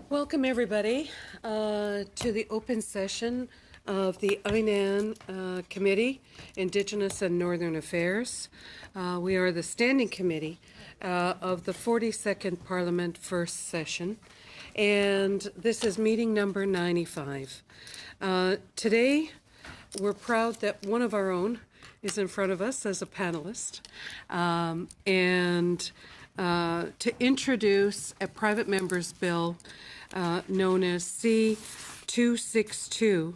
Welcome, everybody, to the open session of the INAN Committee, Indigenous and Northern Affairs. We are the standing committee of the 42nd Parliament First Session, and this is meeting number 95. Today, we're proud that one of our own is in front of us as a panelist, and to introduce a private member's bill known as C-262,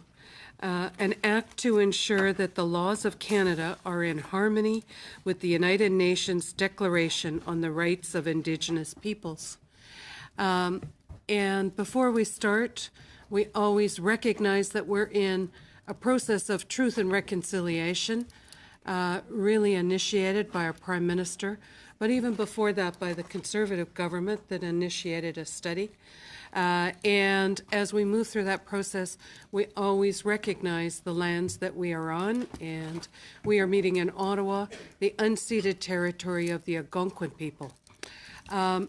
an act to ensure that the laws of Canada are in harmony with the United Nations Declaration on the Rights of Indigenous Peoples. And before we start, we always recognize that we're in a process of truth and reconciliation, really initiated by our Prime Minister, but even before that by the Conservative government that initiated a study. And as we move through that process, we always recognize the lands that we are on, and we are meeting in Ottawa, the unceded territory of the Algonquin people. At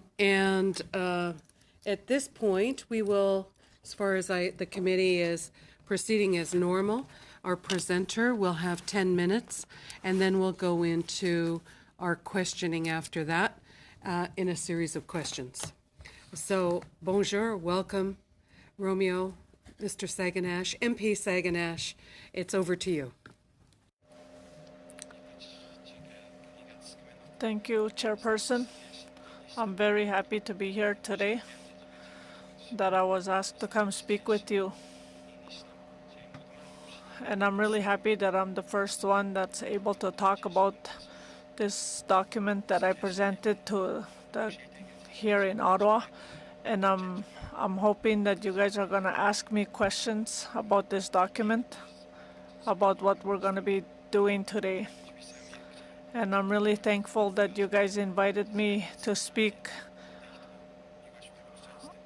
this point, we will, as far as the committee is proceeding as normal, our presenter will have 10 minutes, and then we'll go into our questioning after that in a series of questions. So, bonjour, welcome, Romeo, Mr. Saganash, MP Saganash, it's over to you. Thank you, Chairperson. I'm very happy to be here today, that I was asked to come speak with you. And I'm really happy that I'm the first one that's able to talk about this document that I presented to here in Ottawa. And I'm hoping that you guys are going to ask me questions about this document, about what we're going to be doing today. And I'm really thankful that you guys invited me to speak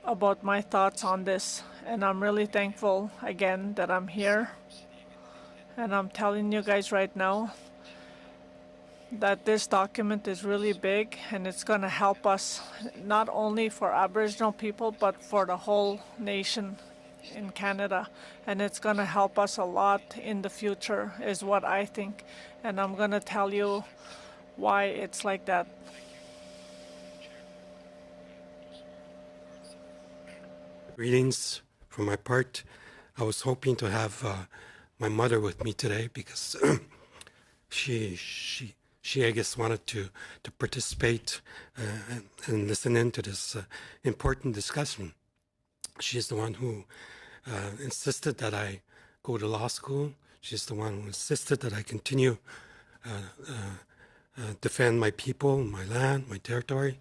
about my thoughts on this. And I'm really thankful again that I'm here. And I'm telling you guys right now that this document is really big, and it's going to help us not only for Aboriginal people but for the whole nation in Canada, and it's going to help us a lot in the future is what I think, and I'm going to tell you why it's like that. Greetings from my part. I was hoping to have my mother with me today because she I guess wanted to participate and listen in to this important discussion. She's the one who insisted that I go to law school. She's the one who insisted that I continue defend my people, my land, my territory,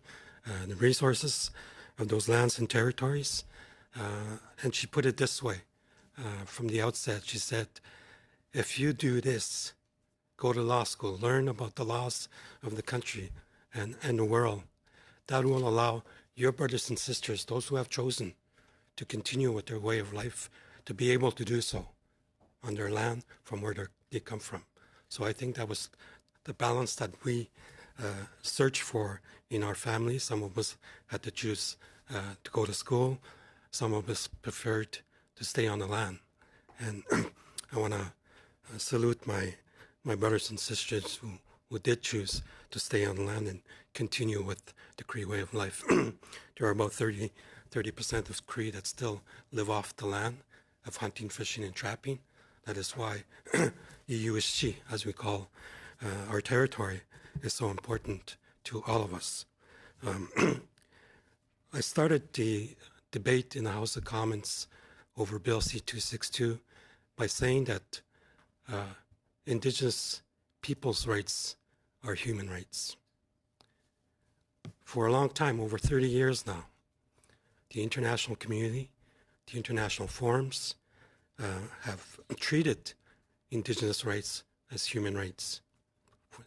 the resources of those lands and territories. And she put it this way from the outset. She said, if you do this, go to law school, learn about the laws of the country and the world, that will allow your brothers and sisters, those who have chosen to continue with their way of life, to be able to do so on their land from where they come from. So I think that was the balance that we searched for in our family. Some of us had to choose to go to school. Some of us preferred to stay on the land. And I want to salute my brothers and sisters who did choose to stay on the land and continue with the Cree way of life. There are about 30% of Cree that still live off the land of hunting, fishing, and trapping. That is why EUSG, as we call our territory, is so important to all of us. I started the debate in the House of Commons over Bill C-262 by saying that Indigenous people's rights are human rights. For a long time, over 30 years now, the international community, the international forums have treated Indigenous rights as human rights.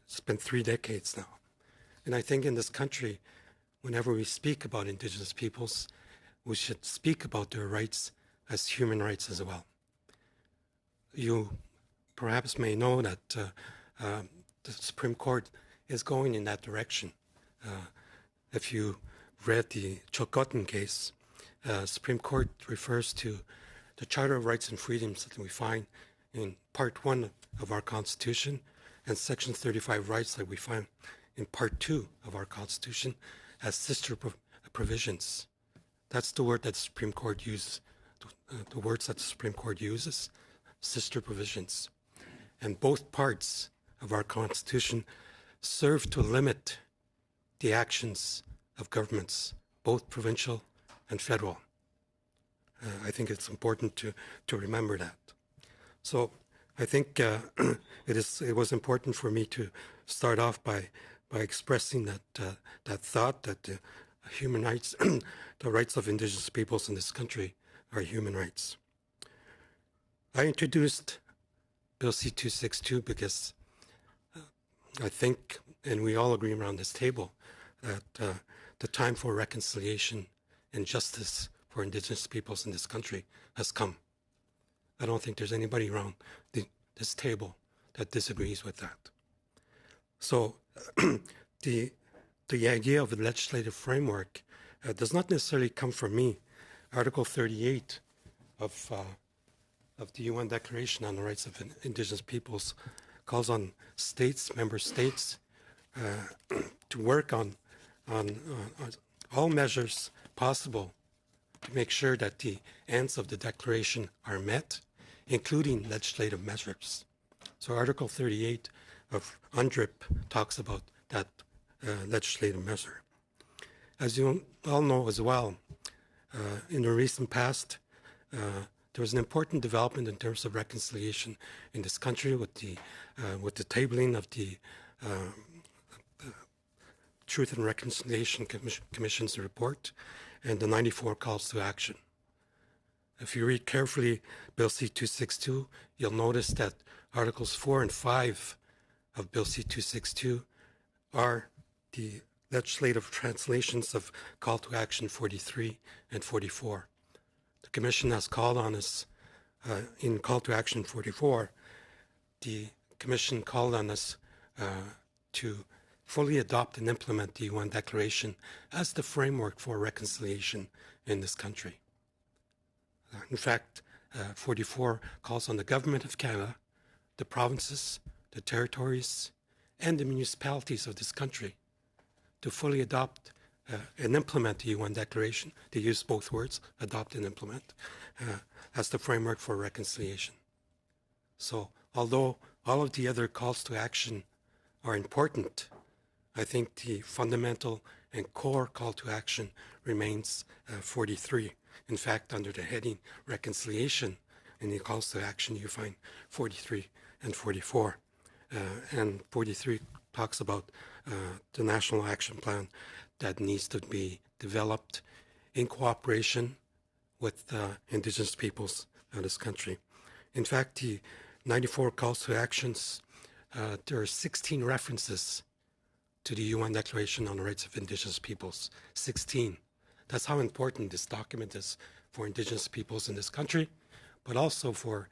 It's been 3 decades now. And I think in this country, whenever we speak about Indigenous peoples, we should speak about their rights as human rights as well. You perhaps may know that the Supreme Court is going in that direction. If you read the Chilcotin case, Supreme Court refers to the Charter of Rights and Freedoms that we find in Part 1 of our Constitution and Section 35 rights that we find in Part 2 of our Constitution as sister provisions. That's the word that the Supreme Court uses, the words that the Supreme Court uses, sister provisions. And both parts of our Constitution serve to limit the actions of governments, both provincial and federal. I think it's important to remember that. So I think it was important for me to start off by expressing that thought that the human rights, the rights of Indigenous peoples in this country are human rights. I introduced Bill C-262 because I think, and we all agree around this table, that the time for reconciliation and justice for Indigenous peoples in this country has come. I don't think there's anybody around this table that disagrees with that. So the idea of a legislative framework does not necessarily come from me. Article 38 of the UN Declaration on the Rights of Indigenous Peoples calls on states, member states, to work on all measures possible to make sure that the ends of the declaration are met, including legislative measures. So Article 38 of UNDRIP talks about that legislative measure. As you all know as well, in the recent past, there was an important development in terms of reconciliation in this country with the tabling of the Truth and Reconciliation Commission's report and the 94 calls to action. If you read carefully Bill C-262, you'll notice that Articles 4 and 5 of Bill C-262 are the legislative translations of Call to Action 43 and 44. The Commission has called on us in Call to Action 44. The Commission called on us to fully adopt and implement the UN Declaration as the framework for reconciliation in this country. In fact, 44 calls on the Government of Canada, the provinces, the territories, and the municipalities of this country to fully adopt and implement the UN Declaration. They use both words, adopt and implement, as the framework for reconciliation. So although all of the other calls to action are important, I think the fundamental and core call to action remains 43. In fact, under the heading reconciliation in the calls to action, you find 43 and 44. And 43 talks about the national action plan that needs to be developed in cooperation with Indigenous peoples of this country. In fact, the 94 calls to actions, there are 16 references to the UN Declaration on the Rights of Indigenous Peoples. 16. That's how important this document is for Indigenous peoples in this country, but also for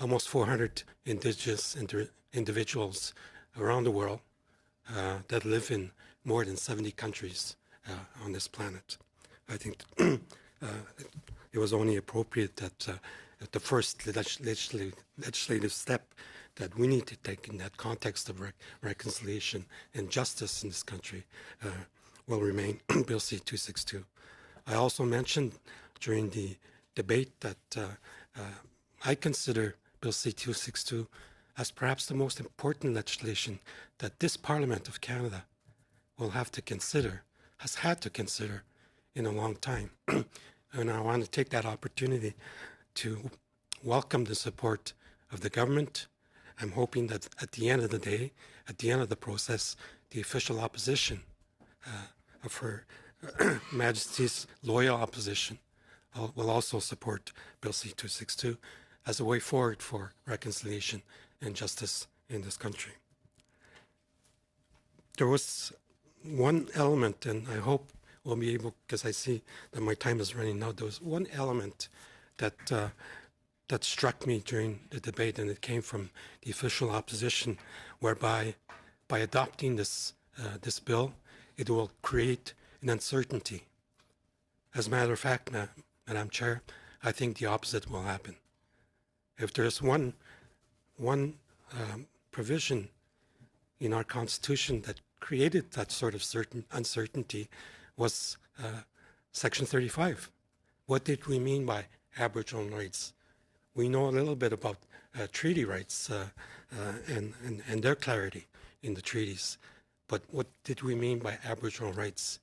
almost 400 Indigenous individuals around the world that live in more than 70 countries on this planet. I think it was only appropriate that the first legislative step that we need to take in that context of reconciliation and justice in this country will remain Bill C-262. I also mentioned during the debate that I consider Bill C-262 as perhaps the most important legislation that this Parliament of Canada will have to consider, has had to consider in a long time. And I want to take that opportunity to welcome the support of the government. I'm hoping that at the end of the day, at the end of the process, the official opposition of Her Majesty's loyal opposition will also support Bill C-262 as a way forward for reconciliation and justice in this country. There was one element, and I hope we'll be able, because I see that my time is running out, there was one element that struck me during the debate, and it came from the official opposition, whereby by adopting this bill, it will create an uncertainty As a matter of fact, Madam Chair, I think the opposite will happen. If there's one provision in our Constitution that created that sort of uncertainty was Section 35. What did we mean by Aboriginal rights? We know a little bit about treaty rights and their clarity in the treaties, but what did we mean by Aboriginal rights?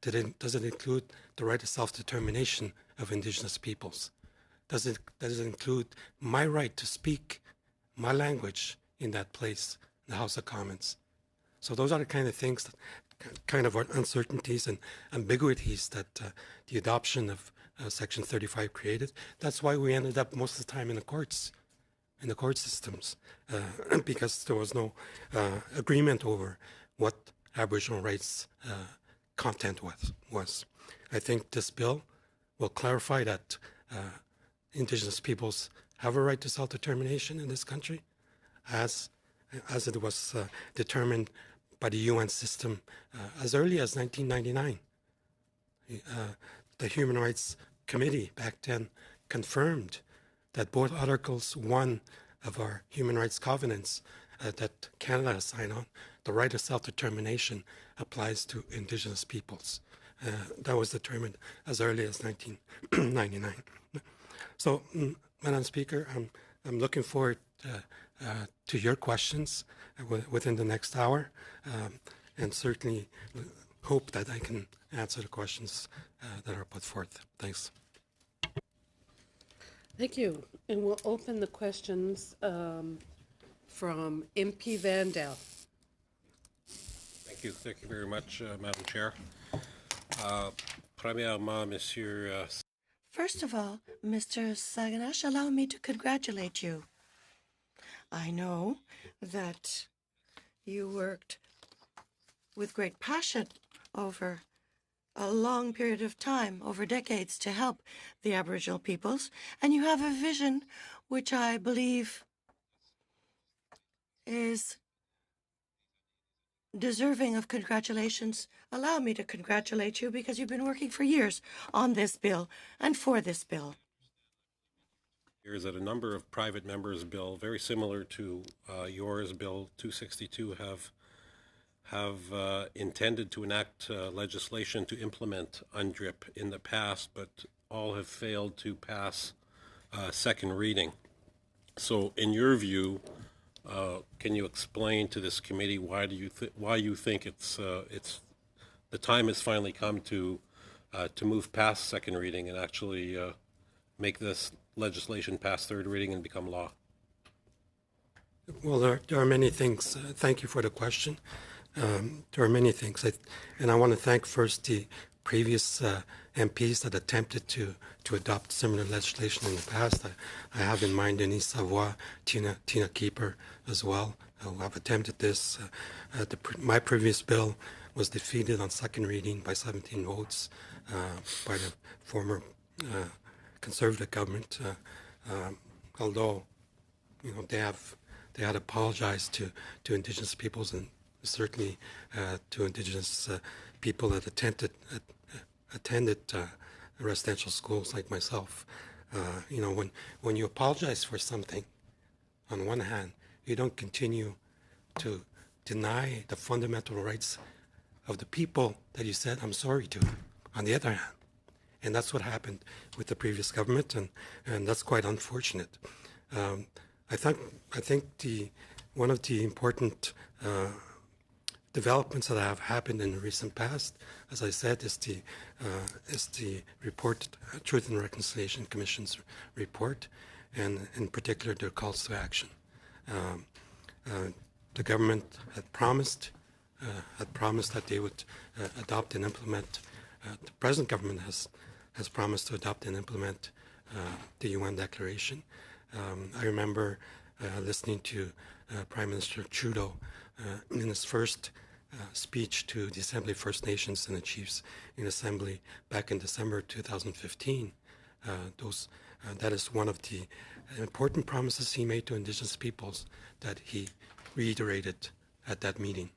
Does it include the right of self-determination of Indigenous peoples? Does it include my right to speak my language in that place, in the House of Commons? So those are the kind of things, that kind of uncertainties and ambiguities that the adoption of Section 35 created. That's why we ended up most of the time in the courts, in the court systems, because there was no agreement over what Aboriginal rights content was. I think this bill will clarify that Indigenous peoples have a right to self-determination in this country, as it was determined by the UN system as early as 1999. The Human Rights Committee back then confirmed that both Articles 1 of our Human Rights Covenants that Canada has signed on, the right of self-determination applies to Indigenous peoples. That was determined as early as 1999. So, Madam Speaker, I'm looking forward to your questions within the next hour, and certainly hope that I can answer the questions that are put forth. Thanks. Thank you. And we'll open the questions from MP Vandal. Thank you very much, Madam Chair. Premièrement, Monsieur. First of all, Mr. Saganash, allow me to congratulate you. I know that you worked with great passion over a long period of time, over decades, to help the Aboriginal peoples, and you have a vision which I believe is deserving of congratulations. Allow me to congratulate you because you've been working for years on this bill and for this bill. Is that a number of private members' bill, very similar to yours, Bill 262, have intended to enact legislation to implement UNDRIP in the past, but all have failed to pass second reading. So, in your view, can you explain to this committee why you think it's the time has finally come to move past second reading and actually make this legislation pass third reading and become law? Well, there are many things. Thank you for the question. There are many things, and I want to thank first the previous MPs that attempted to adopt similar legislation in the past. I have in mind Denis Savoy, Tina Keeper as well, who have attempted this. My previous bill was defeated on second reading by 17 votes by the former Conservative government, although they had apologized to Indigenous peoples and certainly to Indigenous people that attended residential schools like myself. When you apologize for something, on one hand, you don't continue to deny the fundamental rights of the people that you said I'm sorry to, on the other hand. And that's what happened with the previous government, and that's quite unfortunate. I think one of the important developments that have happened in the recent past, as I said, is the report, Truth and Reconciliation Commission's report, and in particular their calls to action. The government had promised that they would adopt and implement. The present government has promised to adopt and implement the UN Declaration. I remember listening to Prime Minister Trudeau in his first speech to the Assembly of First Nations and the Chiefs in Assembly back in December 2015. That is one of the important promises he made to Indigenous peoples that he reiterated at that meeting.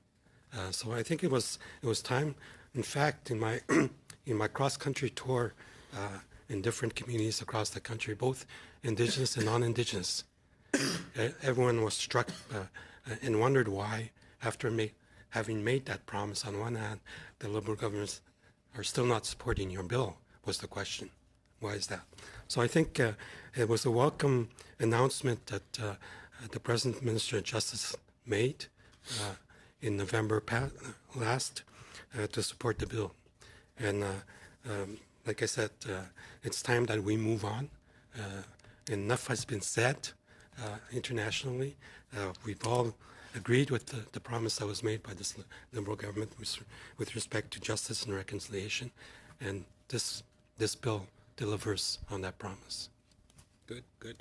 So I think it was time. In fact, in in my cross-country tour in different communities across the country, both Indigenous and non-Indigenous, everyone was struck and wondered why, after having made that promise on one hand, the Liberal governments are still not supporting your bill, was the question. Why is that? So I think it was a welcome announcement that the present Minister of Justice made in November last to support the bill. And like I said, it's time that we move on. Enough has been said internationally. We've all agreed with the promise that was made by this Liberal government with respect to justice and reconciliation. And this bill delivers on that promise. Good, good.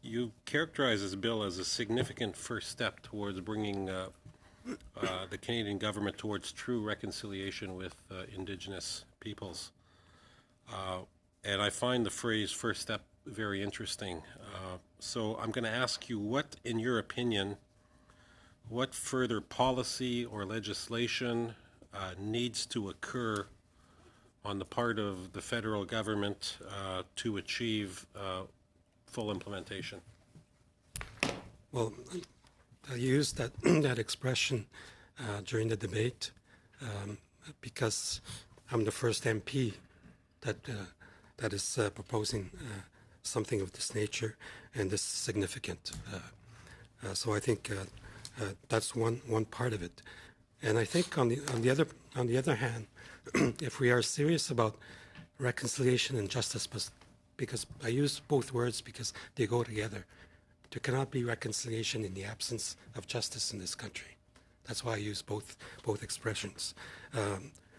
You characterize this bill as a significant first step towards bringing the Canadian government towards true reconciliation with Indigenous peoples. And I find the phrase first step very interesting. So I'm going to ask you, what, in your opinion, what further policy or legislation needs to occur on the part of the federal government to achieve full implementation? Well, I used that expression during the debate because I'm the first MP that is proposing something of this nature and this significant. So I think that's one part of it. And I think on the other hand, if we are serious about reconciliation and justice, because I use both words because they go together, there cannot be reconciliation in the absence of justice in this country. That's why I use both expressions.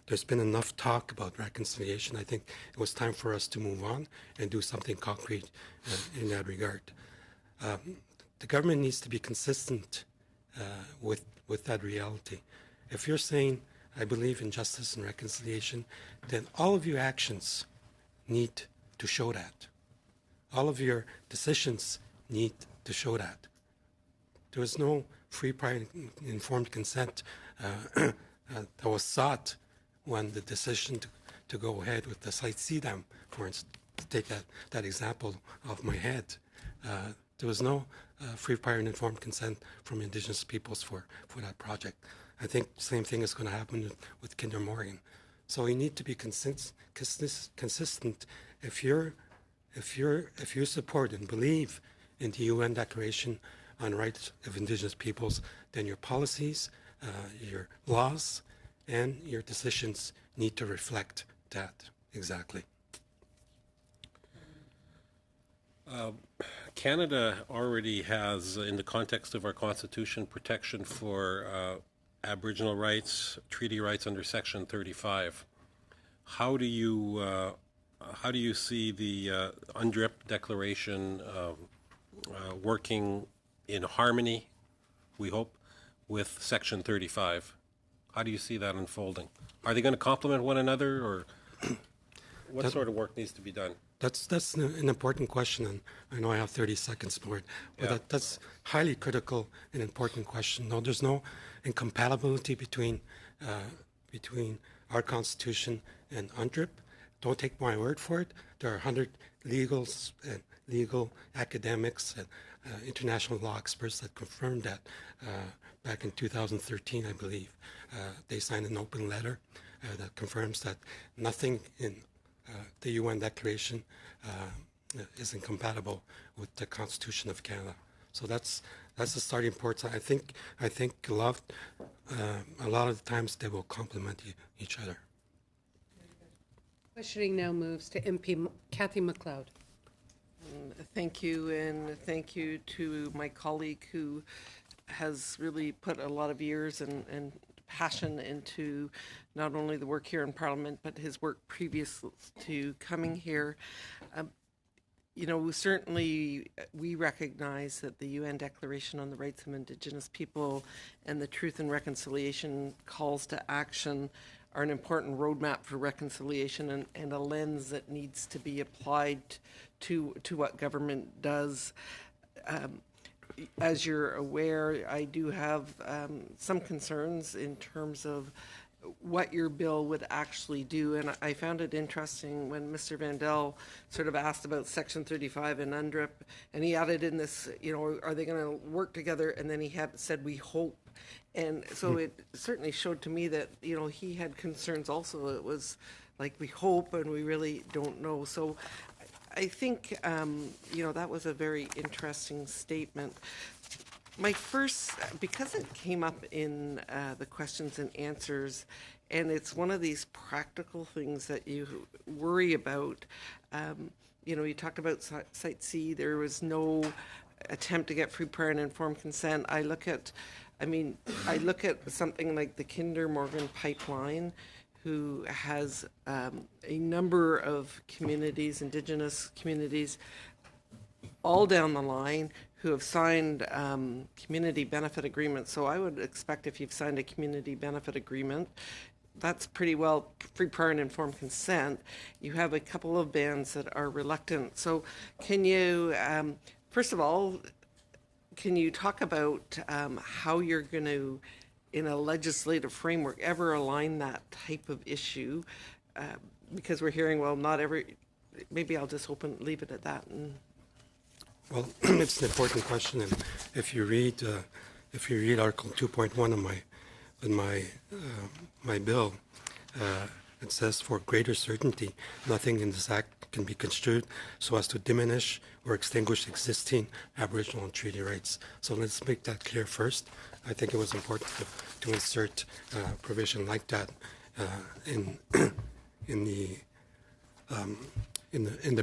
There's been enough talk about reconciliation. I think it was time for us to move on and do something concrete in that regard. The government needs to be consistent with that reality. If you're saying, I believe in justice and reconciliation, then all of your actions need to show that. All of your decisions need to show that. There was no free, prior, informed consent that was sought when the decision to go ahead with the Site C dam, for instance, to take that example off my head. There was no free, prior, and informed consent from Indigenous peoples for that project. I think the same thing is going to happen with Kinder Morgan. So we need to be consistent. If you support and believe in the UN Declaration on Rights of Indigenous Peoples, then your policies, your laws, and your decisions need to reflect that exactly. Canada already has, in the context of our Constitution, protection for Aboriginal rights, treaty rights under Section 35. How do you see the UNDRIP declaration working in harmony, we hope, with Section 35? How do you see that unfolding? Are they going to complement one another, or what sort of work needs to be done? That's an important question, and I know I have 30 seconds for it, but Yeah. that's highly critical and important question. No, there's no incompatibility between our Constitution and UNDRIP. Don't take my word for it. There are 100 legal academics and international law experts that confirmed that back in 2013, I believe. They signed an open letter that confirms that nothing in the UN Declaration is incompatible with the Constitution of Canada. So that's the starting point. So I think a lot of the times they will complement each other. Questioning now moves to MP Kathy McLeod. Thank you, and thank you to my colleague who has really put a lot of years and passion into not only the work here in Parliament, but his work previous to coming here. You know, certainly we recognize that the UN Declaration on the Rights of Indigenous People and the Truth and Reconciliation calls to action are an important roadmap for reconciliation and a lens that needs to be applied to what government does. As you're aware, I do have some concerns in terms of what your bill would actually do. And I found it interesting when Mr. Vandell sort of asked about Section 35 and UNDRIP, and he added in this, you know, are they going to work together? And then he had said, we hope. And so it certainly showed to me that, you know, he had concerns also. It was like, we hope and we really don't know. So I think, you know, that was a very interesting statement. My first, because it came up in the questions and answers, and it's one of these practical things that you worry about. You know, you talked about Site C. There was no attempt to get free, prior, and informed consent. I look at something like the Kinder Morgan pipeline, who has a number of communities, Indigenous communities, all down the line, who have signed community benefit agreements. So I would expect if you've signed a community benefit agreement, that's pretty well free, prior, and informed consent. You have a couple of bands that are reluctant. So can you, first of all, can you talk about how you're going to, in a legislative framework, ever align that type of issue? Because we're hearing, well, not every, maybe I'll just leave it at that. Well, it's an important question, and if you read Article 2.1 of my bill, it says, for greater certainty, nothing in this act can be construed so as to diminish or extinguish existing Aboriginal and treaty rights. So let's make that clear first. I think it was important to insert a provision like that in the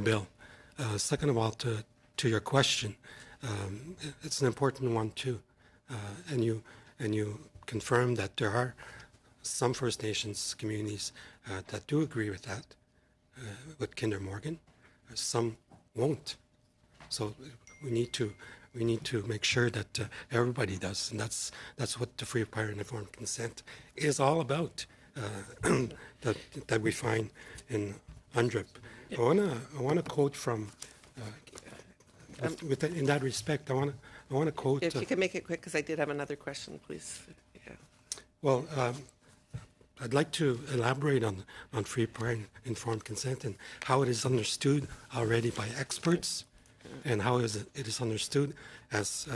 bill. Second of all, to your question, it's an important one too, and you confirm that there are some First Nations communities that do agree with that, with Kinder Morgan. Some won't. So we need to make sure that everybody does, and that's what the free, prior, and informed consent is all about. That we find in UNDRIP. I wanna quote from. In that respect, I want to quote. If you can make it quick, because I did have another question, please. Yeah. Well, I'd like to elaborate on free, prior, and informed consent and how it is understood already by experts, and how it is understood as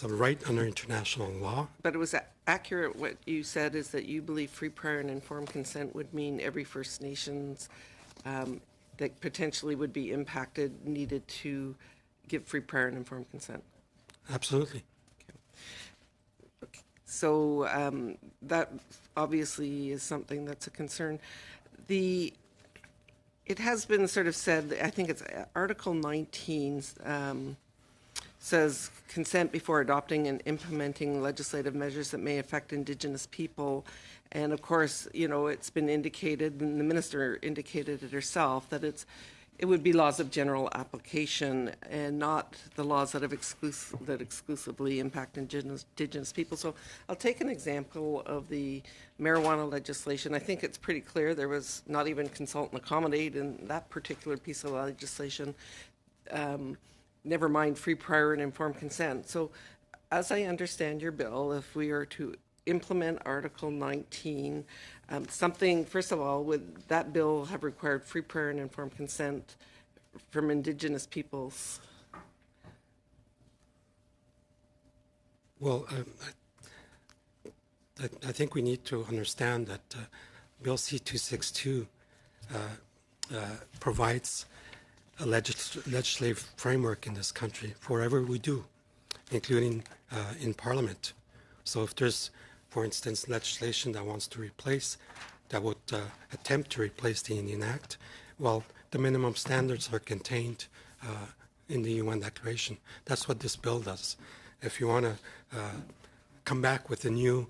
a right under international law. But it was accurate. What you said is that you believe free, prior, and informed consent would mean every First Nations that potentially would be impacted needed to give free, prior, and informed consent. Absolutely. Okay. So that obviously is something that's a concern. It has been sort of said, I think it's Article 19 says consent before adopting and implementing legislative measures that may affect Indigenous people. And of course, you know, it's been indicated, and the minister indicated it herself, that it would be laws of general application and not the laws that exclusively impact Indigenous people. So I'll take an example of the marijuana legislation. I think it's pretty clear there was not even consult and accommodate in that particular piece of legislation. Never mind free, prior, and informed consent. So as I understand your bill, if we are to implement Article 19, something, first of all, would that bill have required free, prior, and informed consent from Indigenous peoples? Well, I think we need to understand that Bill C-262 provides a legislative framework in this country for whatever we do, including in Parliament. So if there's, for instance, legislation that wants to replace, that would attempt to replace the Indian Act, well, the minimum standards are contained in the UN Declaration. That's what this bill does. If you want to come back with a new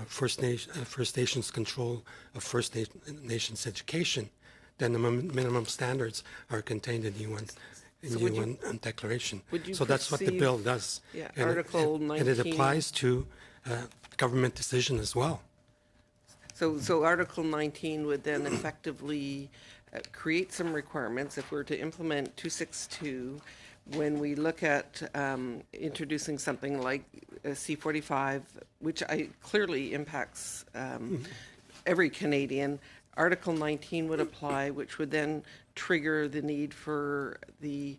First Nations control of First Nations education, then the minimum standards are contained in the UN Declaration. So that's what the bill does. Yeah, and Article 19. And it applies to government decision as well. So Article 19 would then effectively create some requirements if we're to implement 262. When we look at introducing something like C-45, which clearly impacts every Canadian, Article 19 would apply, which would then trigger the need for the,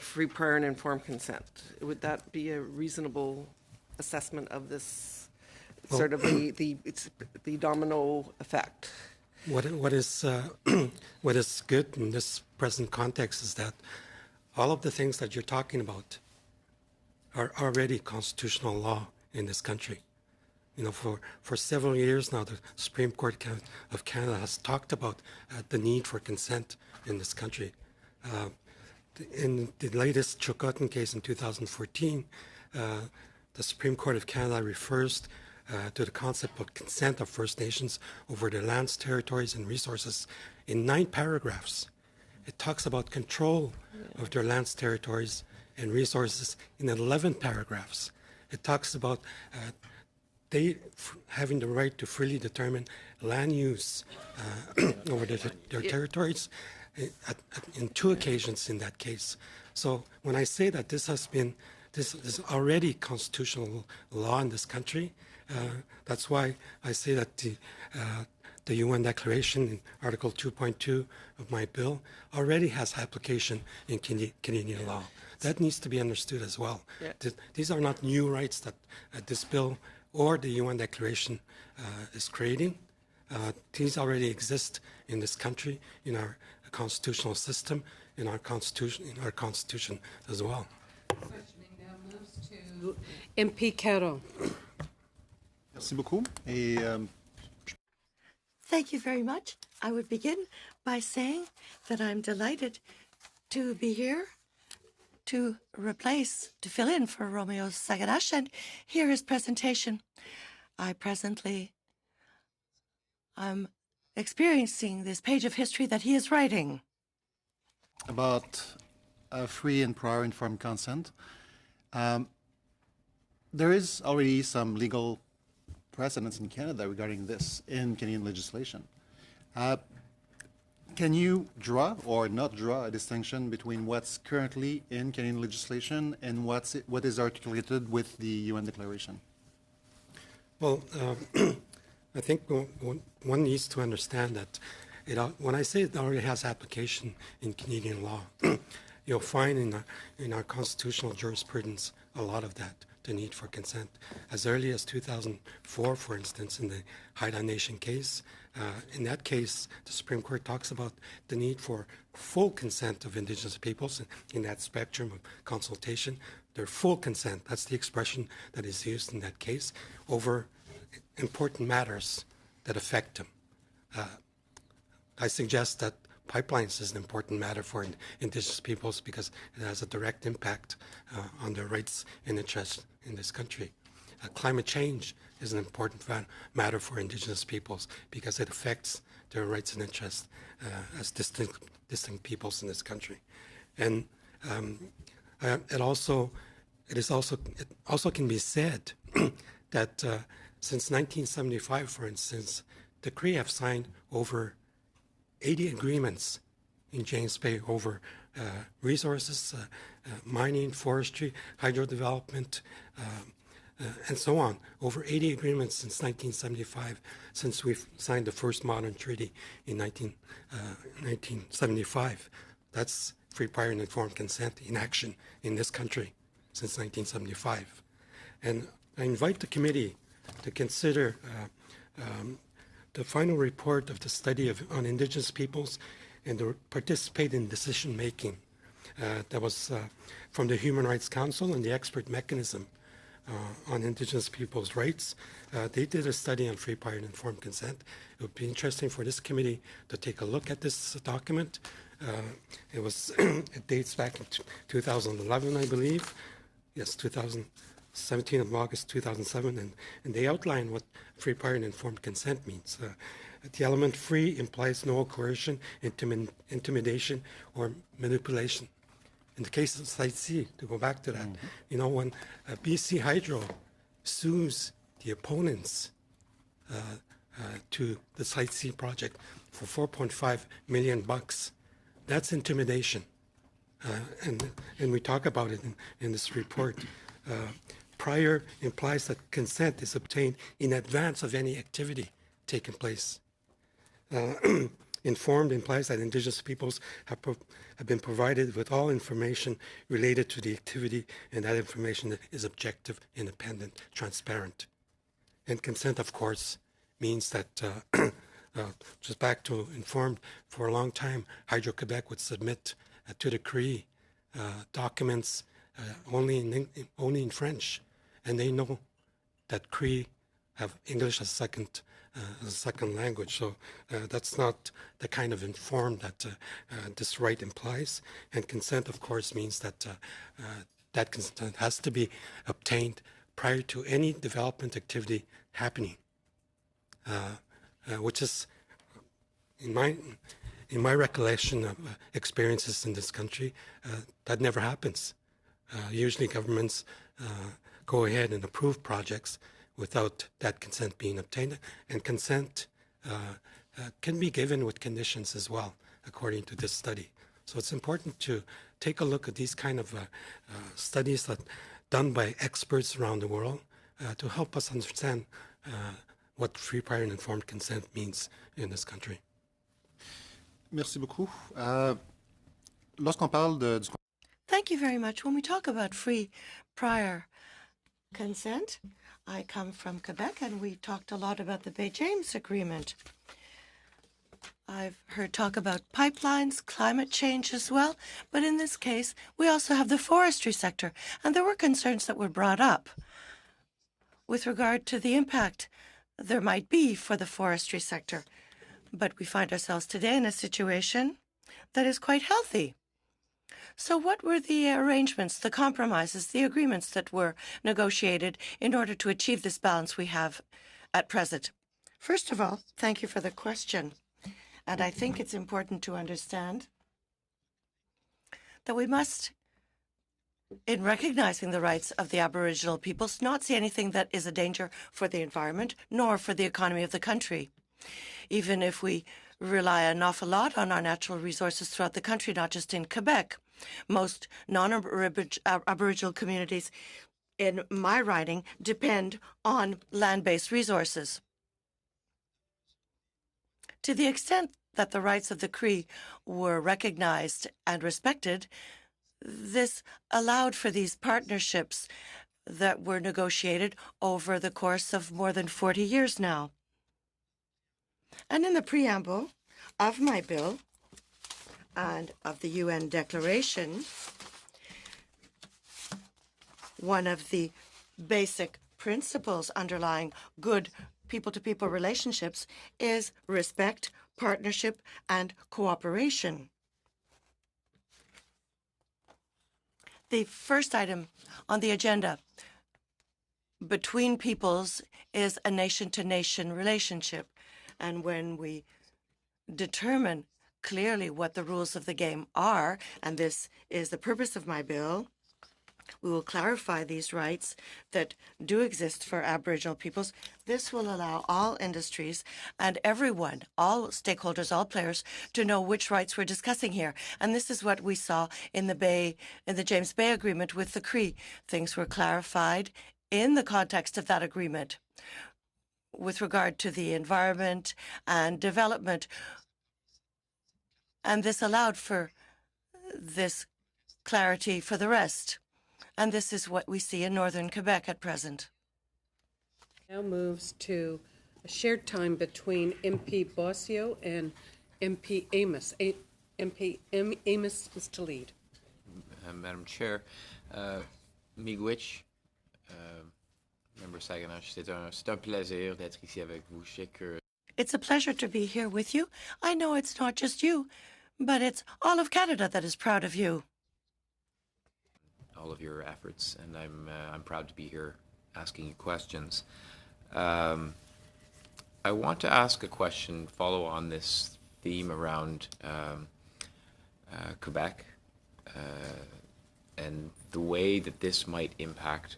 free, prior, and informed consent. Would that be a reasonable assessment of this sort of the domino effect? What is what is good in this present context is that all of the things that you're talking about are already constitutional law in this country. For several years now, the Supreme Court of Canada has talked about the need for consent in this country. In the latest Chilcotin case in 2014, the Supreme Court of Canada refers to the concept of consent of First Nations over their lands, territories, and resources in 9 paragraphs. It talks about control of their lands, territories, and resources in 11 paragraphs. It talks about they having the right to freely determine land use over their territories in 2 occasions in that case. So when I say that this is already constitutional law in this country, that's why I say that the UN Declaration in Article 2.2 of my bill already has application in Canadian law. That needs to be understood as well. Yeah. These are not new rights that this bill or the UN Declaration is creating. These already exist in this country, in our constitutional system, in our constitution as well. Questioning now moves to MP Carroll. Merci beaucoup. Thank you very much. I would begin by saying that I'm delighted to be here to fill in for Romeo Saganash and hear his presentation. I presently am experiencing this page of history that he is writing. About free and prior informed consent. There is already some legal precedents in Canada regarding this in Canadian legislation. Can you draw or not draw a distinction between what's currently in Canadian legislation and what is articulated with the UN Declaration? Well, I think one needs to understand that when I say it already has application in Canadian law, you'll find in our constitutional jurisprudence a lot of that, the need for consent. As early as 2004, for instance, in the Haida Nation case, in that case, the Supreme Court talks about the need for full consent of Indigenous peoples in that spectrum of consultation. Their full consent, that's the expression that is used in that case, over important matters that affect them. I suggest that pipelines is an important matter for Indigenous peoples because it has a direct impact on their rights and interests in this country. Climate change is an important matter for Indigenous peoples because it affects their rights and interests as distinct peoples in this country. And it also can be said that since 1975, for instance, the Cree have signed over 80 agreements in James Bay over resources, mining, forestry, hydro development, and so on. Over 80 agreements since 1975, since we've signed the first modern treaty in 1975. That's free, prior, and informed consent in action in this country since 1975. And I invite the committee to consider the final report of the study on Indigenous peoples and to participate in decision-making that was from the Human Rights Council and the Expert Mechanism on Indigenous peoples' rights. They did a study on free, prior, and informed consent. It would be interesting for this committee to take a look at this document. It dates back in 2011, I believe. Yes, 17th of August 2007, and they outline what free, prior, and informed consent means. The element free implies no coercion, intimidation, or manipulation. In the case of Site C, to go back to that, when BC Hydro sues the opponents to the Site C project for $4.5 million, that's intimidation. And we talk about it in this report. Prior implies that consent is obtained in advance of any activity taken place. Informed implies that Indigenous peoples have been provided with all information related to the activity, and that information is objective, independent, transparent. And consent, of course, means that, just back to informed, for a long time, Hydro-Quebec would submit to the Cree documents only in French, and they know that Cree have English as a second language. So that's not the kind of informed that this right implies. And consent, of course, means that that consent has to be obtained prior to any development activity happening, which is, in my recollection of experiences in this country, that never happens. Usually governments go ahead and approve projects without that consent being obtained, and consent can be given with conditions as well, according to this study. So it's important to take a look at these kind of studies that done by experts around the world to help us understand what free, prior, and informed consent means in this country. Merci beaucoup. Lorsqu'on parle du Thank you very much. When we talk about free, prior consent, I come from Quebec, and we talked a lot about the Bay James Agreement. I've heard talk about pipelines, climate change as well, but in this case, we also have the forestry sector, and there were concerns that were brought up with regard to the impact there might be for the forestry sector. But we find ourselves today in a situation that is quite healthy. So what were the arrangements, the compromises, the agreements that were negotiated in order to achieve this balance we have at present? First of all, thank you for the question. And I think it's important to understand that we must, in recognizing the rights of the Aboriginal peoples, not see anything that is a danger for the environment nor for the economy of the country. Even if we rely an awful lot on our natural resources throughout the country, not just in Quebec. Most non-Aboriginal communities in my riding depend on land-based resources. To the extent that the rights of the Cree were recognized and respected, this allowed for these partnerships that were negotiated over the course of more than 40 years now. And in the preamble of my bill and of the UN Declaration, one of the basic principles underlying good people-to-people relationships is respect, partnership, and cooperation. The first item on the agenda between peoples is a nation-to-nation relationship. And when we determine clearly what the rules of the game are, and this is the purpose of my bill, we will clarify these rights that do exist for Aboriginal peoples. This will allow all industries and everyone, all stakeholders, all players, to know which rights we're discussing here. And this is what we saw in the James Bay Agreement with the Cree. Things were clarified in the context of that agreement with regard to the environment and development. And this allowed for this clarity for the rest. And this is what we see in northern Quebec at present. Now moves to a shared time between MP Bossio and MP Amos. MP Amos is to lead. Madam Chair, Miigwech, Member Saganash, c'est un plaisir d'être ici avec vous. Je sais que It's a pleasure to be here with you. I know it's not just you, but it's all of Canada that is proud of you. all of your efforts, and I'm proud to be here asking you questions. I want to ask a question, follow on this theme around Quebec and the way that this might impact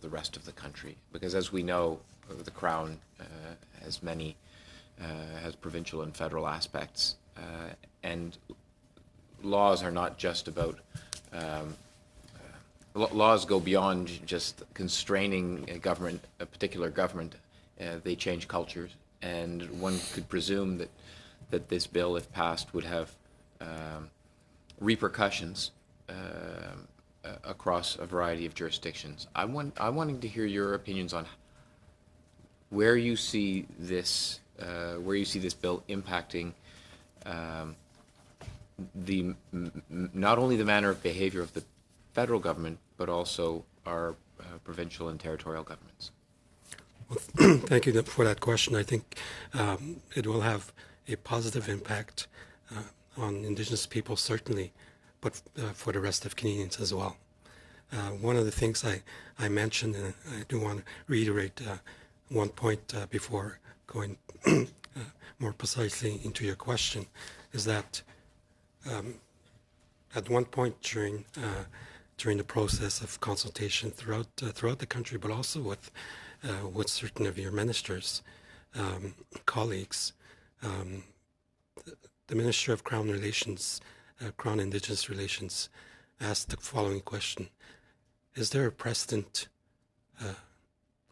the rest of the country. Because as we know, the Crown has many, has provincial and federal aspects, and laws are not just about laws go beyond just constraining a government, a particular government. They change cultures, and one could presume that this bill, if passed, would have repercussions across a variety of jurisdictions. I'm wanting to hear your opinions on where you see this bill impacting not only the manner of behavior of the federal government, but also our provincial and territorial governments. Well, thank you for that question. I think it will have a positive impact on Indigenous people, certainly, but for the rest of Canadians as well. One of the things I mentioned, and I do want to reiterate one point before going more precisely into your question, is that at one point during the process of consultation throughout the country, but also with certain of your ministers, colleagues, the Minister of Crown Relations, Crown Indigenous Relations, asked the following question: is there a precedent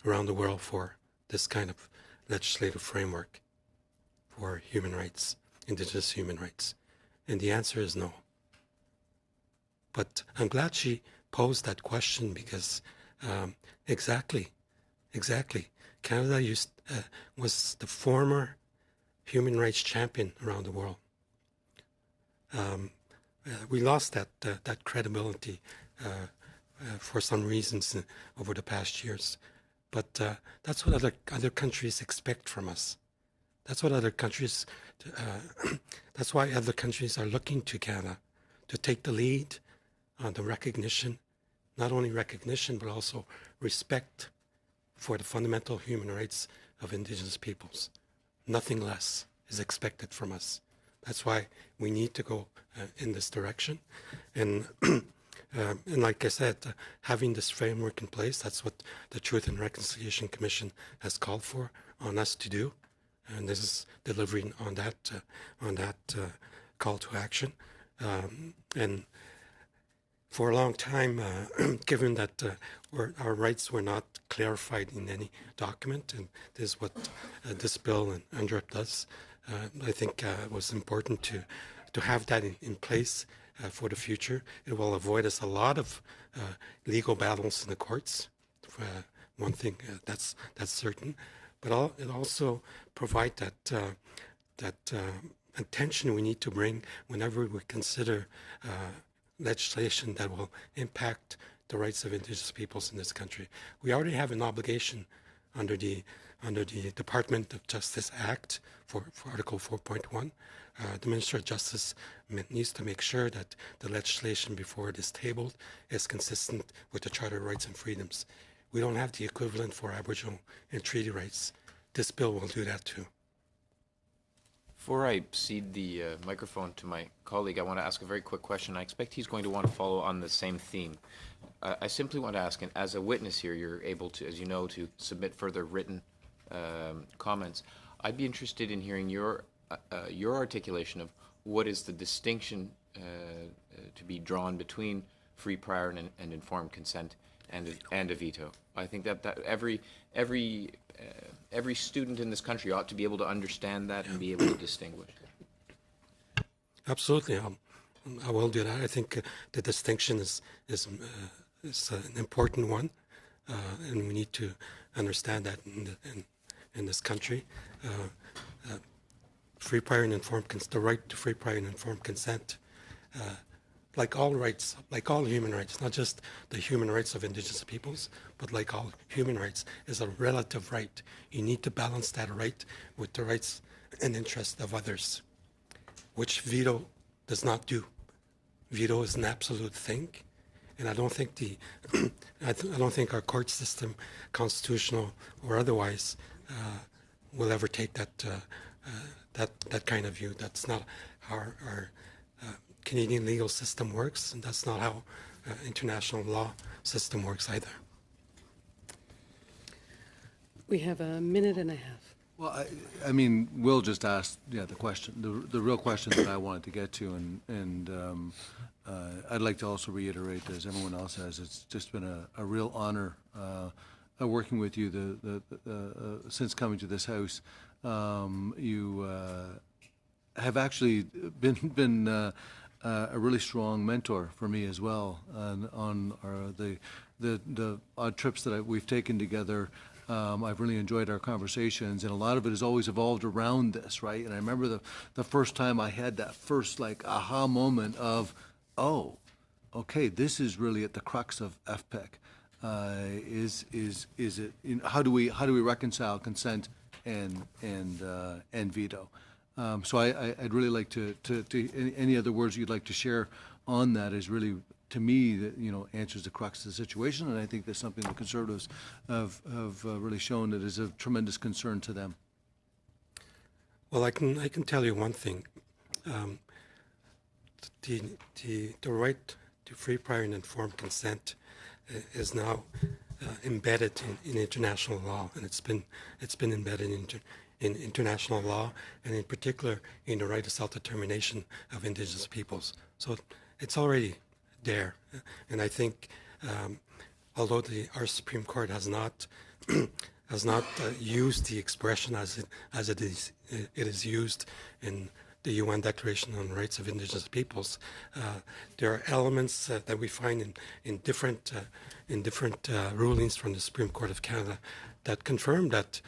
around the world for this kind of legislative framework for human rights, Indigenous human rights? And the answer is no. But I'm glad she posed that question because exactly, Canada was the former human rights champion around the world. We lost that credibility for some reasons over the past years, but that's what other countries expect from us. That's what other countries. That's why other countries are looking to Canada to take the lead on the recognition, not only recognition but also respect for the fundamental human rights of Indigenous peoples. Nothing less is expected from us. That's why we need to go in this direction. And like I said, having this framework in place, that's what the Truth and Reconciliation Commission has called for on us to do. And this is delivering on that call to action. And for a long time, given that our rights were not clarified in any document, and this is what this bill and UNDRIP does, I think it was important to have that in place for the future. It will avoid us a lot of legal battles in the courts. One thing that's certain, but it also provide that attention we need to bring whenever we consider legislation that will impact the rights of Indigenous peoples in this country. We already have an obligation under the Department of Justice Act for Article 4.1. The Minister of Justice needs to make sure that the legislation before it is tabled is consistent with the Charter of Rights and Freedoms. We don't have the equivalent for Aboriginal and treaty rights. This bill will do that too. Before I cede the microphone to my colleague, I want to ask a very quick question. I expect he's going to want to follow on the same theme. I simply want to ask, and as a witness here, you're able to, as you know, to submit further written comments. I'd be interested in hearing your articulation of what is the distinction to be drawn between free, prior, and informed consent and a veto. I think that every student in this country ought to be able to understand that and be able to distinguish. Absolutely, I will do that. I think the distinction is an important one, and we need to understand that in this country. Free, prior, and informed the right to free, prior, and informed consent, like all rights, like all human rights, not just the human rights of Indigenous peoples, but like all human rights, is a relative right. You need to balance that right with the rights and interests of others, which veto does not do. Veto is an absolute thing, and I don't think I don't think our court system, constitutional or otherwise, will ever take that kind of view. That's not how our Canadian legal system works, and that's not how international law system works either. We have a minute and a half. Well, I mean, Will just asked, the question, the real question that I wanted to get to, and I'd like to also reiterate, as everyone else has, it's just been a real honor working with you since coming to this house. you have actually been a really strong mentor for me as well on the odd trips that we've taken together. I've really enjoyed our conversations, and a lot of it has always evolved around this, right? And I remember the first time I had that first like aha moment of, oh, okay, this is really at the crux of FPIC. Is it? How do we reconcile consent and veto? So I'd really like to any other words you'd like to share on that is really, to me, that answers the crux of the situation, and I think that's something the Conservatives have really shown that is of tremendous concern to them. Well, I can tell you one thing. The right to free, prior, and informed consent is now embedded in international law, and it's been embedded in international law, and in particular in the right of self-determination of Indigenous peoples. So it's already there, and I think although our Supreme Court has not used the expression as it is used in the UN Declaration on the Rights of Indigenous Peoples, there are elements that we find in different rulings from the Supreme Court of Canada that confirm that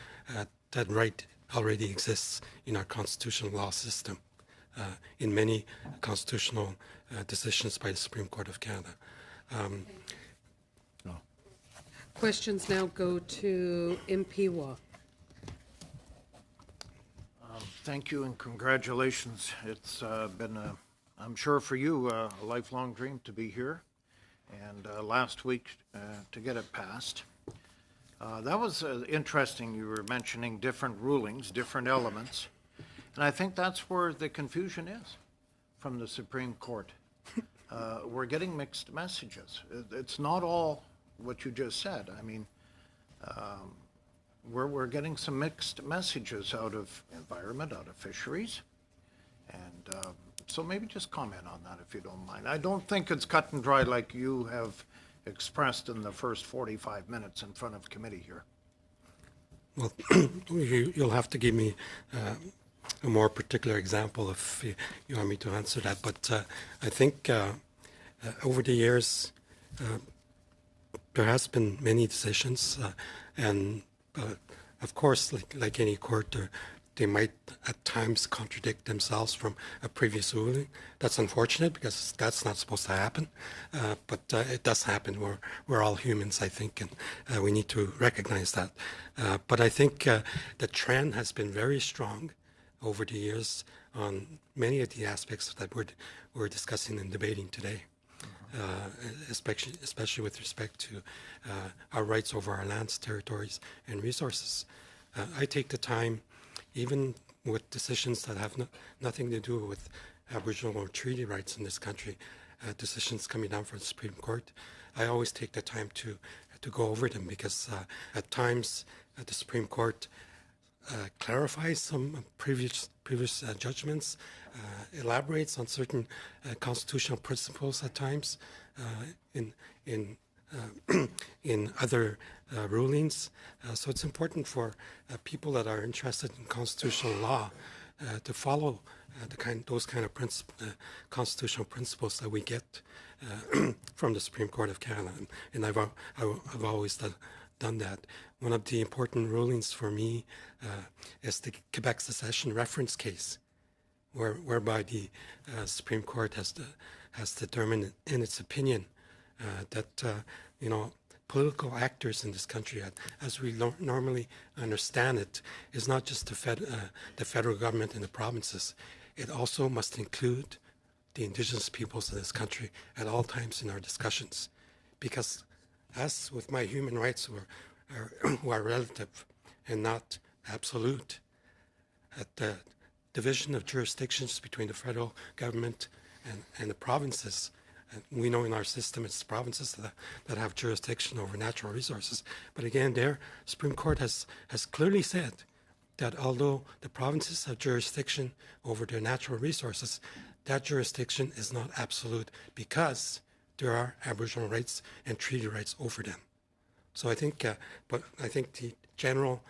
that right already exists in our constitutional law system, in many constitutional decisions by the Supreme Court of Canada. Questions now go to MP Waugh. Thank you and congratulations. It's been, I'm sure for you, a lifelong dream to be here, and last week to get it passed. That was interesting. You were mentioning different rulings, different elements, and I think that's where the confusion is from the Supreme Court. We're getting mixed messages. It's not all what you just said. I mean, we're getting some mixed messages out of environment, out of fisheries, and so maybe just comment on that if you don't mind. I don't think it's cut and dry like you have expressed in the first 45 minutes in front of committee here. Well, you'll have to give me a more particular example if you want me to answer that. But I think over the years, there has been many decisions, and of course, like any court, they might at times contradict themselves from a previous ruling. That's unfortunate because that's not supposed to happen, but it does happen. We're all humans, I think, and we need to recognize that. But I think the trend has been very strong over the years on many of the aspects that we're discussing and debating today. Especially with respect to our rights over our lands, territories, and resources. I take the time, even with decisions that have nothing to do with Aboriginal or treaty rights in this country, decisions coming down from the Supreme Court, I always take the time to go over them because at times the Supreme Court clarifies some previous judgments, elaborates on certain constitutional principles at times in other rulings. So it's important for people that are interested in constitutional law to follow those kind of constitutional principles that we get from the Supreme Court of Canada, and I've always done that. One of the important rulings for me is the Quebec secession reference case, whereby the Supreme Court has determined in its opinion that political actors in this country, as we normally understand it, is not just the federal government and the provinces. It also must include the Indigenous peoples of this country at all times in our discussions, because as with my human rights who are relative and not absolute, at the division of jurisdictions between the federal government and the provinces, we know in our system it's the provinces that have jurisdiction over natural resources. But again, there, Supreme Court has clearly said that although the provinces have jurisdiction over their natural resources, that jurisdiction is not absolute because there are Aboriginal rights and treaty rights over them. So I think, but I think the general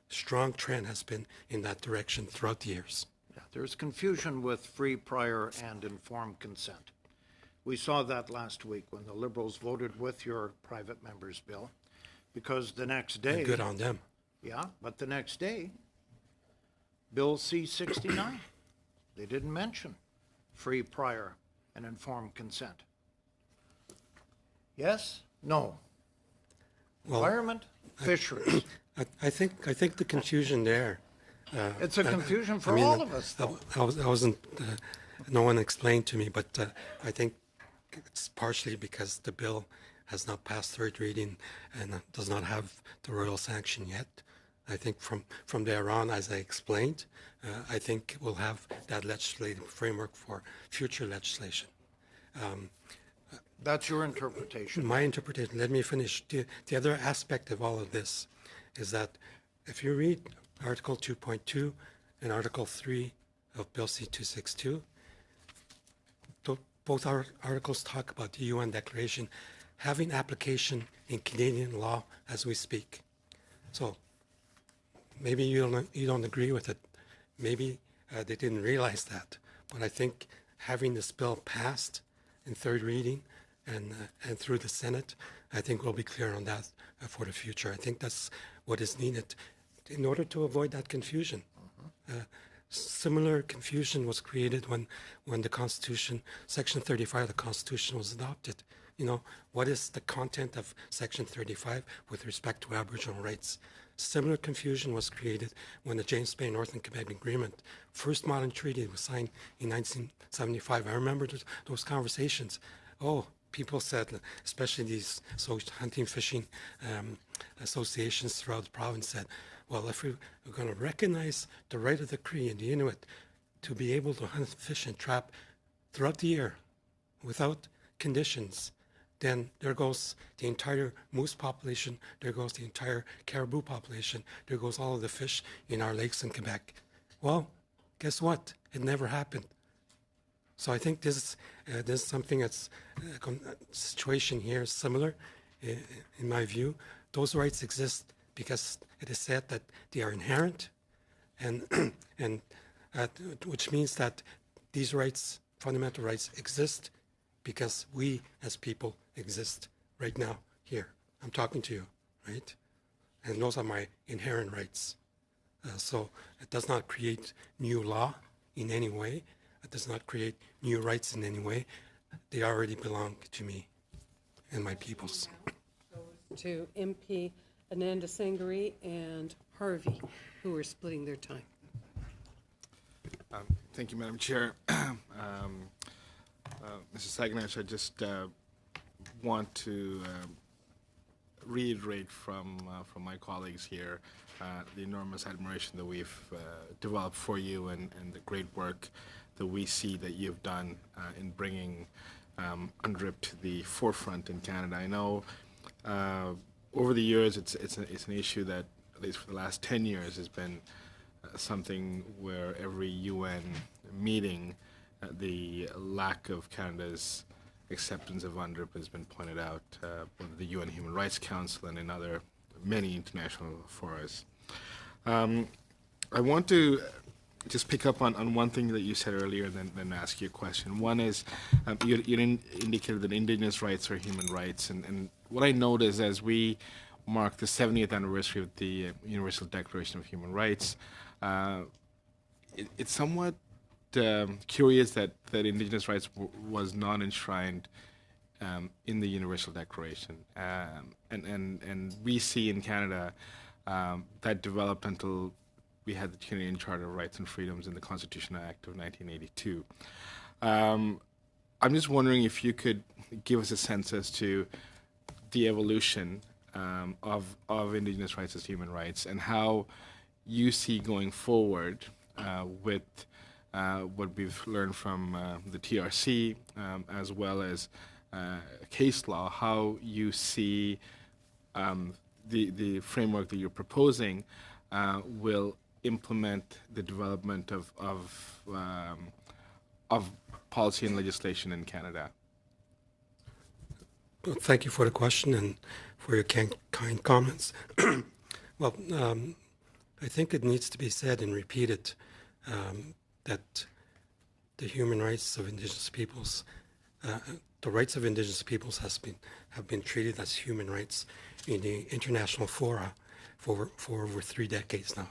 strong trend has been in that direction throughout the years. Yeah, there's confusion with free, prior, and informed consent. We saw that last week when the Liberals voted with your private member's bill, because the next day... Good on them. Yeah, but the next day, Bill C-69, they didn't mention free, prior, and informed consent. Yes? No? Well, Environment? Fisheries? I think the confusion there. It's a confusion for I mean, all of us, though. I wasn't. No one explained to me, but I think it's partially because the bill has not passed third reading and does not have the royal sanction yet. I think from there on, as I explained, I think we'll have that legislative framework for future legislation. That's your interpretation. My interpretation, let me finish. The other aspect of all of this is that if you read Article 2.2 and Article 3 of Bill C-262, both our articles talk about the UN Declaration having application in Canadian law as we speak. So maybe you don't agree with it. Maybe they didn't realize that. But I think having this bill passed in third reading and through the Senate, I think we'll be clear on that for the future. I think that's what is needed in order to avoid that confusion. Similar confusion was created when the Constitution, Section 35 of the Constitution was adopted. You know, what is the content of Section 35 with respect to Aboriginal rights? Similar confusion was created when the James Bay Northern Quebec Agreement, first modern treaty, was signed in 1975. I remember those conversations. Oh, people said, especially these hunting, fishing associations throughout the province said, well, if we're going to recognize the right of the Cree and the Inuit to be able to hunt, fish, and trap throughout the year without conditions, then there goes the entire moose population, there goes the entire caribou population, there goes all of the fish in our lakes in Quebec. Well, guess what? It never happened. So I think this is something that's situation here is similar, in my view. Those rights exist because it is said that they are inherent, and which means that these rights, fundamental rights, exist because we as people exist right now here. I'm talking to you, right? And those are my inherent rights. So it does not create new law in any way. It does not create new rights in any way. They already belong to me and my peoples. To MP Ananda Sangari and Harvey, who are splitting their time. Thank you, Madam Chair. Mr. Saginash, I just want to reiterate from my colleagues here the enormous admiration that we've developed for you and the great work that we see that you've done in bringing UNDRIP to the forefront in Canada. I know over the years it's an issue that, at least for the last 10 years, has been something where every UN meeting, the lack of Canada's acceptance of UNDRIP has been pointed out, both the UN Human Rights Council and in other many international forums. I want to just pick up on one thing that you said earlier and then ask you a question. One is, you indicated that Indigenous rights are human rights, and what I noticed as we mark the 70th anniversary of the Universal Declaration of Human Rights, it's somewhat curious that Indigenous rights was not enshrined in the Universal Declaration, and we see in Canada that developed until we had the Canadian Charter of Rights and Freedoms in the Constitutional Act of 1982. I'm just wondering if you could give us a sense as to the evolution of Indigenous rights as human rights and how you see going forward with what we've learned from the TRC as well as case law, how you see the framework that you're proposing will implement the development of policy and legislation in Canada. Well, thank you for the question and for your kind comments. Well, I think it needs to be said and repeated that the human rights of Indigenous peoples, the rights of Indigenous peoples have been treated as human rights in the international fora for over 3 decades now.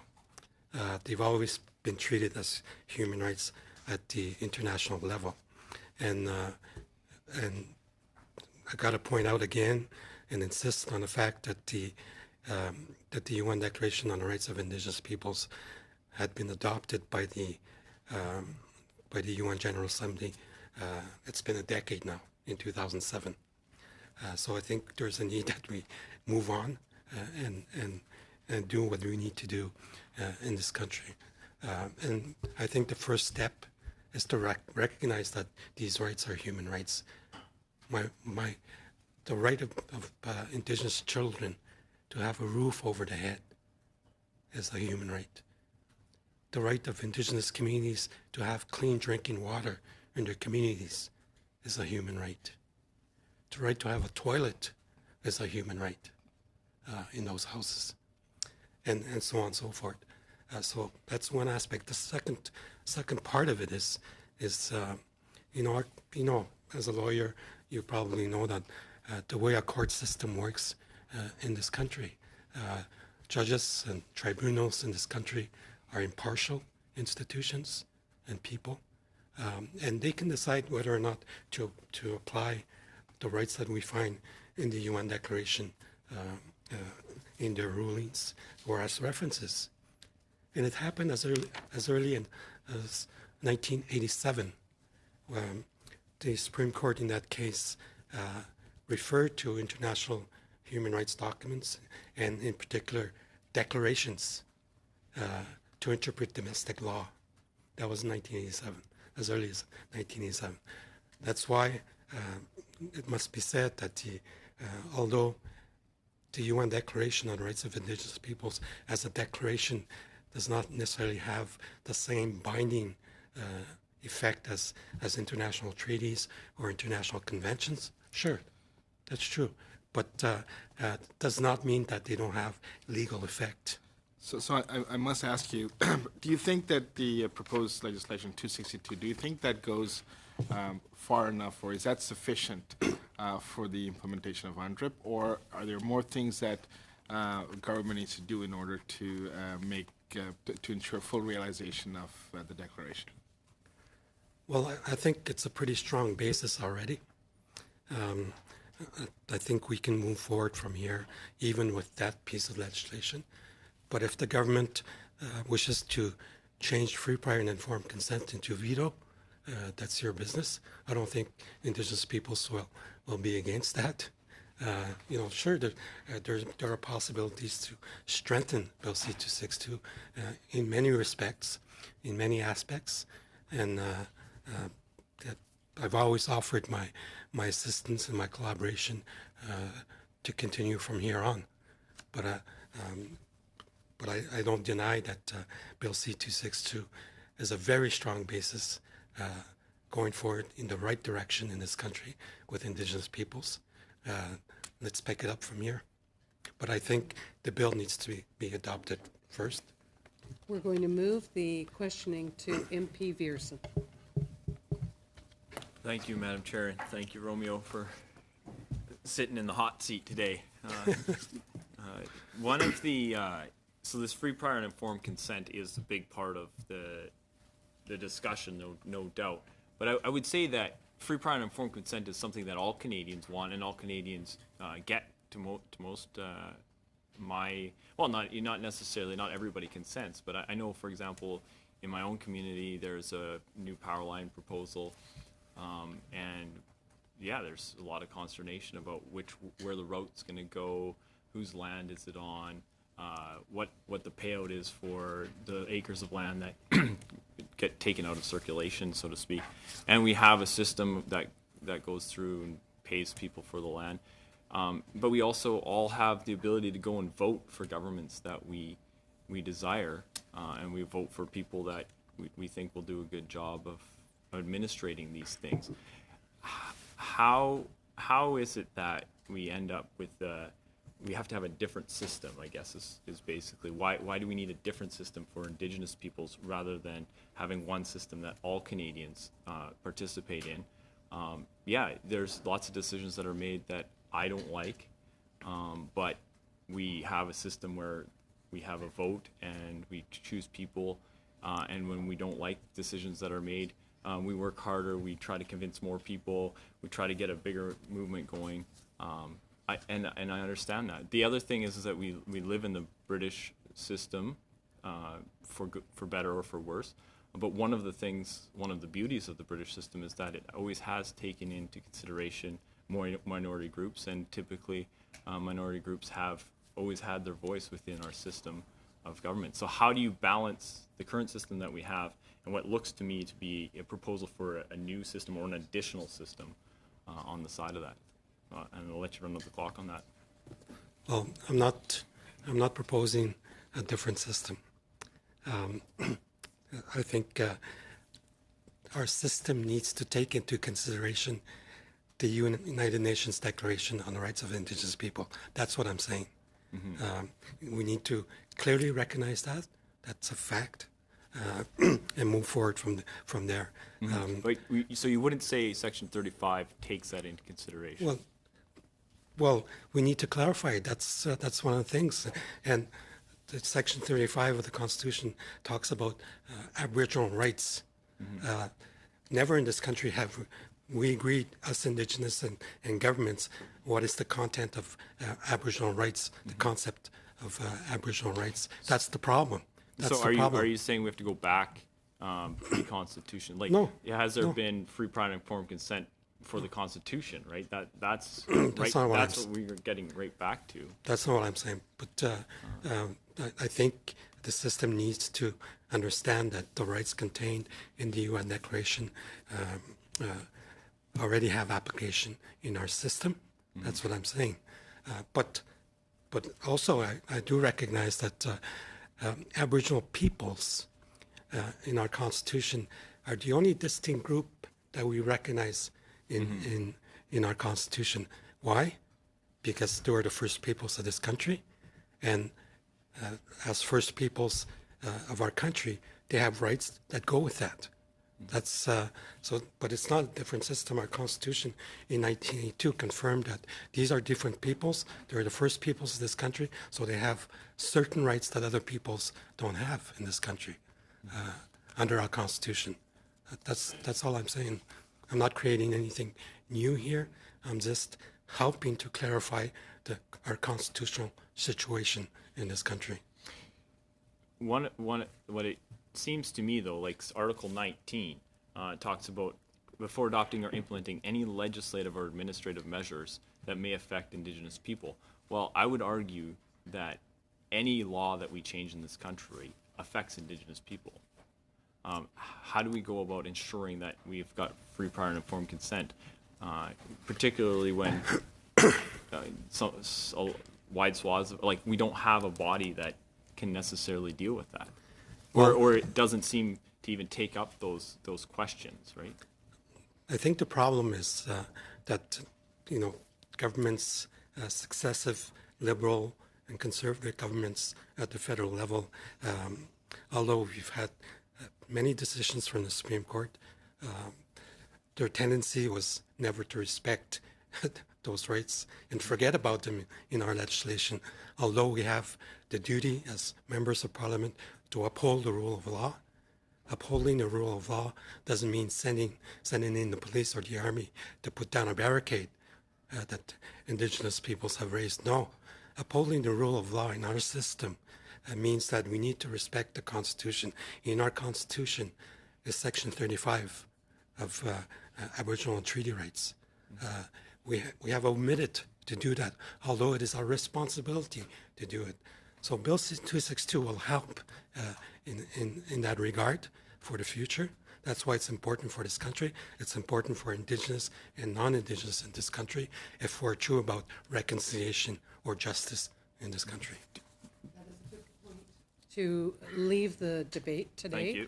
They've always been treated as human rights at the international level, and I got to point out again and insist on the fact that the UN Declaration on the Rights of Indigenous Peoples had been adopted by the UN General Assembly. It's been a decade now, in 2007. So I think there's a need that we move on and do what we need to do in this country. And I think the first step is to recognize that these rights are human rights. The right of Indigenous children to have a roof over their head is a human right. The right of Indigenous communities to have clean drinking water in their communities is a human right. The right to have a toilet is a human right in those houses, and so on and so forth. So that's one aspect. The second part of it is you know, as a lawyer, you probably know that the way our court system works in this country, judges and tribunals in this country are impartial institutions and people, and they can decide whether or not to apply the rights that we find in the UN Declaration in their rulings or as references. And it happened as early as 1987. The Supreme Court in that case referred to international human rights documents and in particular declarations to interpret domestic law. That was 1987, as early as 1987. That's why it must be said that although the UN Declaration on the Rights of Indigenous Peoples as a declaration does not necessarily have the same binding effect as international treaties or international conventions, sure, that's true, but does not mean that they don't have legal effect. So I must ask you, do you think that the proposed legislation 262, do you think that goes far enough, or is that sufficient for the implementation of UNDRIP, or are there more things that government needs to do in order to to ensure full realization of the declaration? Well, I think it's a pretty strong basis already. I think we can move forward from here, even with that piece of legislation. But if the government wishes to change free, prior, and informed consent into veto, that's your business. I don't think Indigenous peoples will be against that. You know, sure, there are possibilities to strengthen Bill C-262 in many respects, in many aspects, and I've always offered my assistance and my collaboration to continue from here on. But I don't deny that Bill C-262 is a very strong basis going forward in the right direction in this country with Indigenous peoples. Let's pick it up from here. But I think the bill needs to be adopted first. We're going to move the questioning to MP Viersen. Thank you, Madam Chair, and thank you, Romeo, for sitting in the hot seat today. One of the so this free, prior, and informed consent is a big part of the discussion, no doubt. But I would say that free, prior, and informed consent is something that all Canadians want, and all Canadians get. To most, not necessarily, not everybody consents, but I know, for example, in my own community, there's a new power line proposal, and yeah, there's a lot of consternation about where the route's going to go, whose land is it on, what the payout is for the acres of land that get taken out of circulation, so to speak. And we have a system that goes through and pays people for the land. But we also all have the ability to go and vote for governments that we desire, and we vote for people that we think will do a good job of administrating these things. How is it that we end up with we have to have a different system, I guess, is basically why do we need a different system for Indigenous peoples rather than having one system that all Canadians participate in? Yeah, there's lots of decisions that are made that I don't like, but we have a system where we have a vote and we choose people, and when we don't like decisions that are made, we work harder, we try to convince more people, we try to get a bigger movement going. I understand that. The other thing is that we live in the British system, for better or for worse. But one of the beauties of the British system is that it always has taken into consideration minority groups, and typically minority groups have always had their voice within our system of government. So how do you balance the current system that we have and what looks to me to be a proposal for a new system or an additional system on the side of that? And I'll let you run up the clock on that. Well, I'm not proposing a different system. I think our system needs to take into consideration the United Nations Declaration on the Rights of Indigenous People. That's what I'm saying. We need to clearly recognize that. That's a fact, and move forward from there. But so you wouldn't say Section 35 takes that into consideration? Well, we need to clarify. That's one of the things. And Section 35 of the Constitution talks about Aboriginal rights. Never in this country have we agreed, us Indigenous and governments, what is the content of Aboriginal rights, the concept of Aboriginal rights. That's the problem. That's so the problem. Are you saying we have to go back pre-Constitution? Like, No. Has there been free, prior, and informed consent for the Constitution, right? That's That's not what that's what we're getting right back to. That's not what I'm saying. But I think the system needs to understand that the rights contained in the UN Declaration already have application in our system. That's what I'm saying. But also I do recognize that Aboriginal peoples in our Constitution are the only distinct group that we recognize in our Constitution. Why? Because they were the first peoples of this country, and as first peoples of our country, they have rights that go with that. That's so, but it's not a different system. Our Constitution in 1982 confirmed that these are different peoples. They're the first peoples of this country, so they have certain rights that other peoples don't have in this country under our Constitution. That's all I'm saying. I'm not creating anything new here. I'm just helping to clarify our constitutional situation in this country. What it seems to me, though, like Article 19 talks about before adopting or implementing any legislative or administrative measures that may affect Indigenous people. Well, I would argue that any law that we change in this country affects Indigenous people. How do we go about ensuring that we've got free, prior, and informed consent, particularly when so wide swaths, like we don't have a body that can necessarily deal with that, or it doesn't seem to even take up those questions, right? I think the problem is that governments, successive liberal and conservative governments at the federal level, although we've had many decisions from the Supreme Court, their tendency was never to respect those rights and forget about them in our legislation, although we have the duty as members of Parliament to uphold the rule of law. Upholding the rule of law doesn't mean sending in the police or the army to put down a barricade that Indigenous peoples have raised. No, upholding the rule of law in our system means that we need to respect the Constitution. In our Constitution is Section 35 of Aboriginal treaty rights. We have omitted to do that, although it is our responsibility to do it. So Bill 262 will help in that regard for the future. That's why it's important for this country. It's important for Indigenous and non-Indigenous in this country if we're true about reconciliation or justice in this country. That is a good point to leave the debate today.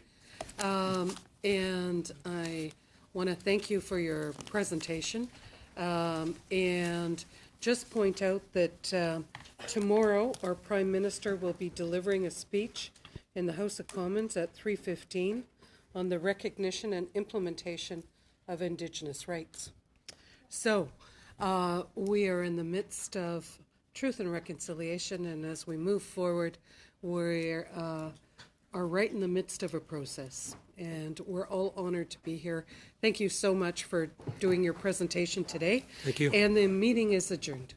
Thank you. And I want to thank you for your presentation and just point out that tomorrow our Prime Minister will be delivering a speech in the House of Commons at 3:15 on the recognition and implementation of Indigenous rights. So we are in the midst of truth and reconciliation, and as we move forward, we are right in the midst of a process, and we're all honored to be here. Thank you so much for doing your presentation today. Thank you. And the meeting is adjourned.